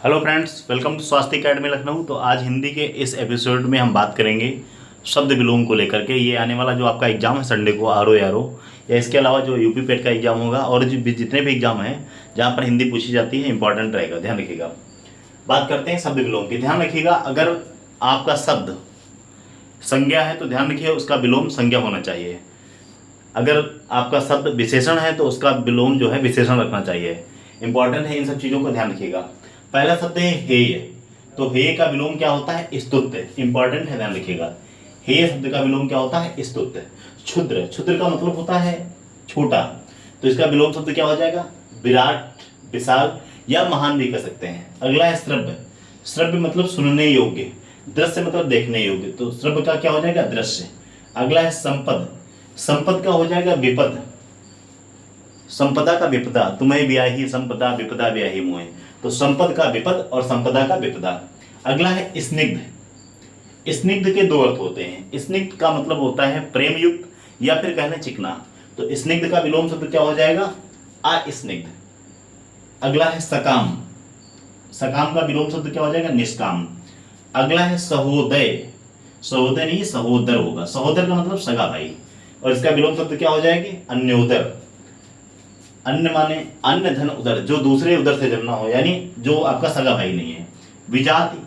Hello friends, welcome to स्वास्थ्य academy Lucknow. तो आज हिंदी के इस एपिसोड में हम बात करेंगे शब्द विलोम को लेकर के। ये आने वाला जो आपका एग्जाम है संडे को आर ओ या इसके अलावा जो यूपी पेट का एग्जाम होगा और जितने भी एग्जाम हैं जहाँ पर हिंदी पूछी जाती है इंपॉर्टेंट रहेगा, ध्यान रखिएगा। बात करते हैं शब्द विलोम की। ध्यान रखिएगा, अगर आपका शब्द संज्ञा है तो ध्यान रखिए उसका विलोम संज्ञा होना चाहिए। अगर आपका शब्द विशेषण है तो उसका विलोम जो है विशेषण रखना चाहिए। इंपॉर्टेंट है, इन सब चीज़ों को ध्यान रखिएगा। पहला शब्द है हेय, तो हेय का विलोम क्या होता है? स्तुत्य। इंपॉर्टेंट है, ध्यान रखिएगा। हेय शब्द का विलोम क्या होता है? स्तुत्य। क्षुद्र, क्षुद्र का मतलब होता है छोटा, तो इसका विलोम शब्द क्या हो जाएगा? विराट, विशाल या महान भी कह सकते हैं। अगला है श्रव्य। श्रव्य मतलब सुनने योग्य, दृश्य मतलब देखने योग्य, तो श्रव्य का क्या हो जाएगा? दृश्य। अगला है संपद। संपद का हो जाएगा विपद। संपदा का विपदा, तुम्हें ब्याही संपदा विपदा ब्याही मोहे, तो संपद का विपद और संपदा का विपदा। अगला है स्निग्ध। स्निग्ध के दो अर्थ होते हैं। स्निग्ध का मतलब होता है प्रेम युक्त या फिर कहना चिकना, तो स्निग्ध का विलोम शब्द क्या हो जाएगा? अस्निग्ध। अगला है सकाम। सकाम का विलोम शब्द क्या हो जाएगा? निष्काम। अगला है सहोदय। सहोदय नहीं, सहोदर होगा। सहोदर का मतलब सगा भाई, और इसका विलोम शब्द क्या हो जाएगी? अन्योदर। अन्न माने अन्न धन उदर, जो दूसरे उदर से जन्मा हो, यानी जो आपका सगा भाई नहीं है। विजाति,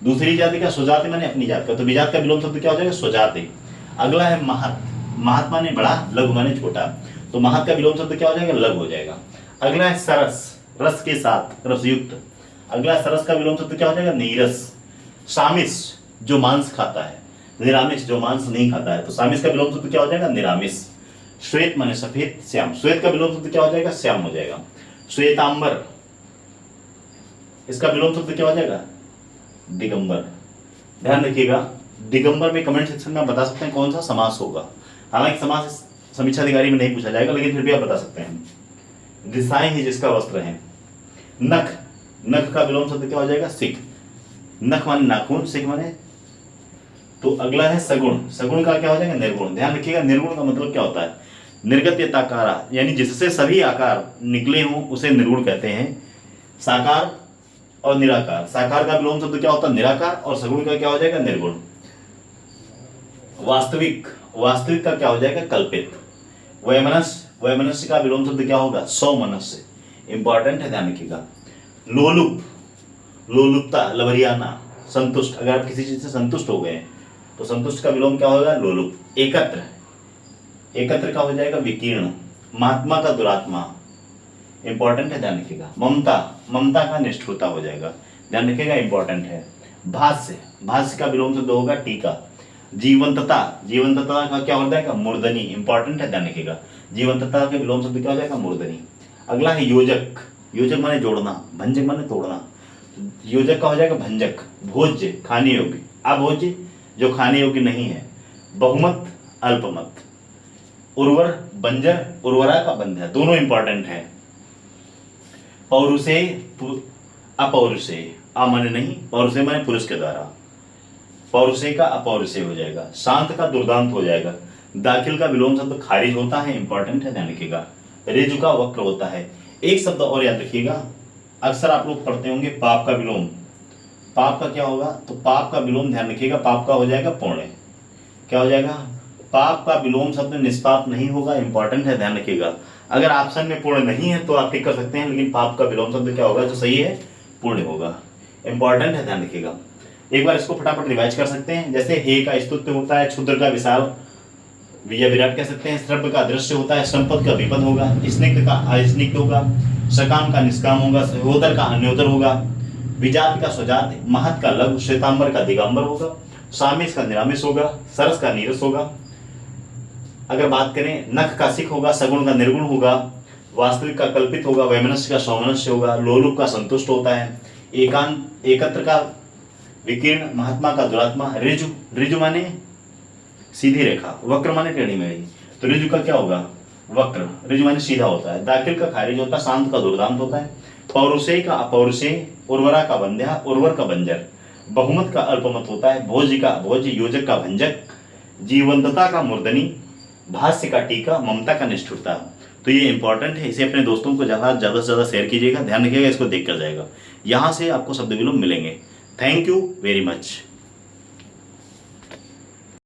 दूसरी जाति का। स्वजाति माने अपनी जात का, तो विजात का विलोम शब्द क्या हो जाएगा? स्वजाति। अगला है महत। महत माने बड़ा, लघु माने छोटा, तो महत का विलोम शब्द क्या हो जाएगा? लघु हो जाएगा। अगला है सरस, रस के साथ, रसयुक्त। अगला सरस का विलोम शब्द क्या हो जाएगा? नीरस। सामिस, जो मांस खाता है। निरामिष, जो मांस नहीं खाता है, तो सामिस का विलोम शब्द क्या हो जाएगा? निरामिष। श्वेत माने सफेद, श्याम। श्वेत का विलोम शब्द क्या हो जाएगा? श्याम हो जाएगा। श्वेतांबर, इसका विलोम शब्द क्या हो जाएगा? दिगंबर। ध्यान रखिएगा, दिगंबर में कमेंट सेक्शन में बता सकते हैं कौन सा समास होगा। हालांकि समास समीक्षा अधिकारी में नहीं पूछा जाएगा, लेकिन फिर भी आप बता सकते हैं। दिशाएं ही जिसका वस्त्र है। नख, नख का विलोम शब्द क्या हो जाएगा? सिख। नख माने नाखून, सिख माने, तो अगला है सगुण। सगुण का क्या हो जाएगा? निर्गुण। ध्यान रखिएगा, निर्गुण का मतलब क्या होता है? निर्गत्यताकारा, यानी जिससे सभी आकार निकले हों उसे निर्गुण कहते हैं। साकार और निराकार। साकार का विलोम शब्द क्या होता है? निराकार, और सगुण का क्या हो जाएगा? निर्गुण। वास्तविक, वास्तविक का क्या हो जाएगा? कल्पित। वैमनस्य, वैमनस्य का विलोम शब्द क्या होगा? सौमनस्य। इंपॉर्टेंट है, ध्यान रखिएगा। लोलुप, लोलुपता, लवरियाना, संतुष्ट। अगर आप किसी चीज से संतुष्ट हो गए तो संतुष्ट का विलोम क्या होगा? लोलुप। एकत्र, एकत्र का हो जाएगा विकीर्ण। महात्मा का दुरात्मा। इंपॉर्टेंट है, ध्यान रखिएगा। ममता, ममता का निष्ठुरता हो जाएगा, ध्यान रखिएगा, इंपॉर्टेंट है। भाष्य, भाष्य का विलोम शब्द होगा टीका। जीवंतता, जीवंतता का क्या हो जाएगा? मूर्धनी। इंपॉर्टेंट है, ध्यान रखिएगा। जीवंतता के विलोम शब्द क्या हो जाएगा? मूर्धनी। अगला है योजक। योजक माने जोड़ना, भंजक माने तोड़ना, योजक का हो जाएगा भंजक। भोज्य, खाने योग्य। अभोज्य, जो खाने योग्य नहीं है। बहुमत, अल्पमत। उर्वर, बंजर, उर्वरा का बंध्या, दोनों इंपॉर्टेंट है। पौरुषे, अपौरुषे, आ माने नहीं, पौरुषे माने पुरुष के द्वारा, पौरुषे का अपौरुषे हो जाएगा। शांत का दुर्दांत हो जाएगा। दाखिल का विलोम शब्द खारिज होता है, इंपॉर्टेंट है, ध्यान रखिएगा। रेजु का वक्र होता है। एक शब्द और याद रखिएगा, अक्सर आप लोग पढ़ते होंगे पाप का विलोम। पाप का क्या होगा? तो पाप का विलोम ध्यान रखिएगा, पाप का हो जाएगा पुण्य। क्या हो जाएगा? पाप का विलोम शब्द निष्पाप नहीं होगा, इंपॉर्टेंट है, ध्यान रखिएगा। अगर ऑप्शन में पुण्य नहीं है तो आप टिक कर सकते हैं, लेकिन पाप का विलोम शब्द क्या होगा जो सही है? पुण्य होगा। इंपॉर्टेंट है, ध्यान रखिएगा। एक बार इसको फटाफट रिवाइज कर सकते हैं। जैसे हे का स्तुत्य होता है, क्षुद्र का विशाल या विराट कह सकते हैं। श्रव्य का दृश्य होता है, संपद का विपद होगा। स्निग्ध का अस्निग्ध होगा। सकाम का निष्काम होगा। सहोदर का अन्योदर होगा। विजात का स्वजात। महत का लघु। श्वेतांबर का दिगंबर होगा। सामिस का निरामिष होगा। सरस का नीरस होगा। अगर बात करें, नख का सिख होगा। सगुण का निर्गुण होगा। वास्तविक का कल्पित होगा। वैमनस्य का सौमनस्य होगा। लोलुप का संतुष्ट होता है। एकांत, एकत्र का विकीर्ण। महात्मा का दुरात्मा। ऋजु, ऋजु माने सीधी रेखा। वक्र माने टेढ़ी मेढ़ी, तो ऋजु का क्या होगा? वक्र। ऋजु माने सीधा होता है। दाखिल का खारिज होता है। शांत का दुर्दांत होता है। पौरुषे का अपौरुषे। उर्वरा का बंध्या। उर्वर का बंजर। बहुमत का अल्पमत होता है। भोज्य का भोज्य। योजक का भंजक। जीवंतता का मूर्धनी। भाष्य का टीका। ममता का निष्ठुरता। तो ये इंपॉर्टेंट है, इसे अपने दोस्तों को ज़्यादा से ज़्यादा शेयर कीजिएगा, ध्यान रखिएगा, इसको देख कर जाएगा। यहाँ से आपको शब्द विलोम मिलेंगे। Thank you very much.